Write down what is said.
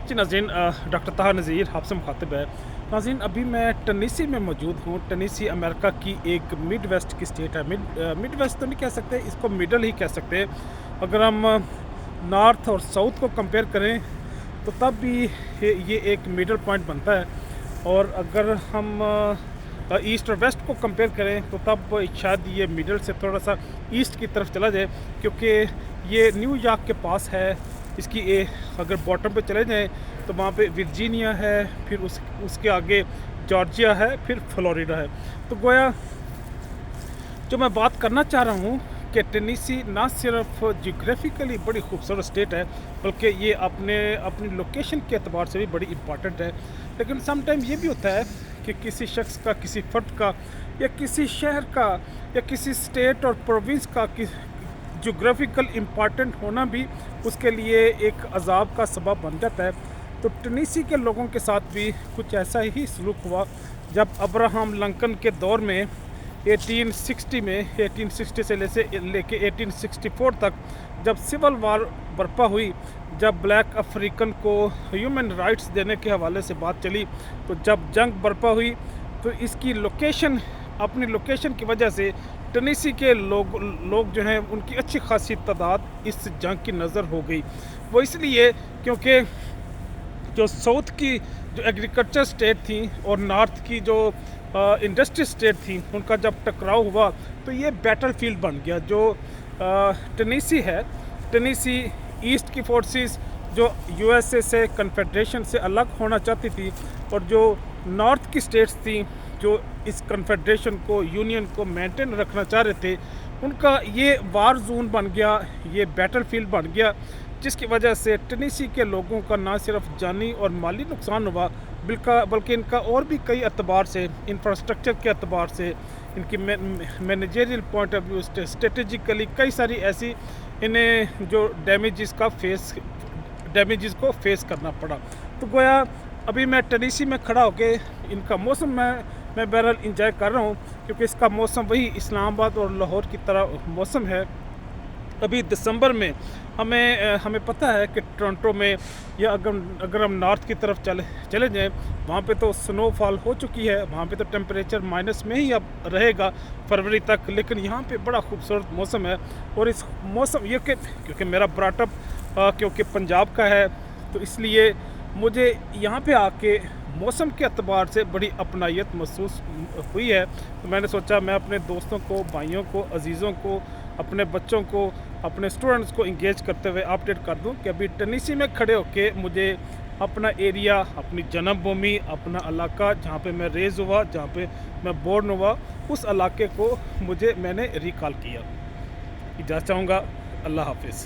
जी नाज़रीन, डॉक्टर ताहा नज़ीर आपसे मुखातिब है। नाज़रीन, अभी मैं टनीसी में मौजूद हूँ। टनीसी अमेरिका की एक मिड वेस्ट की स्टेट है। मिड वेस्ट तो नहीं कह सकते, इसको मिडल ही कह सकते हैं। अगर हम नॉर्थ और साउथ को कंपेयर करें तो तब भी ये एक मिडल पॉइंट बनता है। और अगर हम ईस्ट और वेस्ट को कंपेयर करें तो तब शायद ये मिडल से थोड़ा सा ईस्ट की तरफ चला जाए, क्योंकि ये न्यूयॉर्क के पास है। इसकी अगर बॉटम पे चले जाएं तो वहाँ पे वर्जीनिया है, फिर उसके आगे जॉर्जिया है, फिर फ्लोरिडा है। तो गोया जो मैं बात करना चाह रहा हूँ कि टेनेसी ना सिर्फ जियोग्राफिकली बड़ी खूबसूरत स्टेट है, बल्कि ये अपनी लोकेशन के एतबार से भी बड़ी इम्पॉर्टेंट है। लेकिन समटाइम ये भी होता है कि किसी शख्स का, किसी फ़र्द का, या किसी शहर का, या किसी स्टेट और प्रोविंस का जोग्राफिकल इम्पॉर्टेंट होना भी उसके लिए एक अजाब का सबब बन जाता है। तो टेनेसी के लोगों के साथ भी कुछ ऐसा ही सलूक हुआ जब अब्राहम लिंकन के दौर में 1860 से लेके 1864 तक जब सिविल वार बर्पा हुई, जब ब्लैक अफ्रीकन को ह्यूमन राइट्स देने के हवाले से बात चली, तो जब जंग बर्पा हुई तो इसकी लोकेशन, अपनी लोकेशन की वजह से टेनेसी के लोग जो हैं उनकी अच्छी खासी तादाद इस जंग की नज़र हो गई। वो इसलिए क्योंकि जो साउथ की जो एग्रीकल्चर स्टेट थी और नॉर्थ की जो इंडस्ट्री स्टेट थी, उनका जब टकराव हुआ तो ये बैटल फील्ड बन गया। जो टेनेसी है, टेनेसी ईस्ट की फोर्सेस जो यूएसए से, कन्फेडरेशन से अलग होना चाहती थी, और जो नॉर्थ की स्टेट्स थी जो इस कन्फेडरेशन को, यूनियन को मेंटेन रखना चाह रहे थे, उनका ये वार जोन बन गया, ये बैटल फील्ड बन गया, जिसकी वजह से टेनेसी के लोगों का ना सिर्फ जानी और माली नुकसान हुआ, बल्कि इनका और भी कई एतबार से, इंफ्रास्ट्रक्चर के एतबार से, इनकी managerial point of view, strategically कई सारी ऐसी इन्हें जो डैमेजेस को फेस करना पड़ा। तो गोया अभी मैं टेनेसी में खड़ा होके इनका मौसम मैं बहरहाल इंजॉय कर रहा हूँ, क्योंकि इसका मौसम वही इस्लामाबाद और लाहौर की तरह मौसम है। अभी दिसंबर में हमें पता है कि टोरंटो में, या अगर हम नॉर्थ की तरफ चले जाएं, वहाँ पे तो स्नोफॉल हो चुकी है, वहाँ पे तो टेम्परेचर माइनस में ही अब रहेगा फरवरी तक। लेकिन यहाँ पे बड़ा खूबसूरत मौसम है। और इस मौसम ये क्योंकि मेरा ब्रॉटअप क्योंकि पंजाब का है, तो इसलिए मुझे यहाँ पे आके मौसम के अतबार से बड़ी अपनायत महसूस हुई है। तो मैंने सोचा मैं अपने दोस्तों को, भाइयों को, अजीज़ों को, अपने बच्चों को, अपने स्टूडेंट्स को इंगेज करते हुए अपडेट कर दूं कि अभी टेनेसी में खड़े होके मुझे अपना एरिया, अपनी जन्मभूमि, अपना इलाका जहाँ पे मैं रेज़ हुआ, जहाँ पे मैं बोर्न हुआ, उस इलाके को मैंने रिकॉल किया। इजाज़त चाहूँगा। अल्लाह हाफिज़।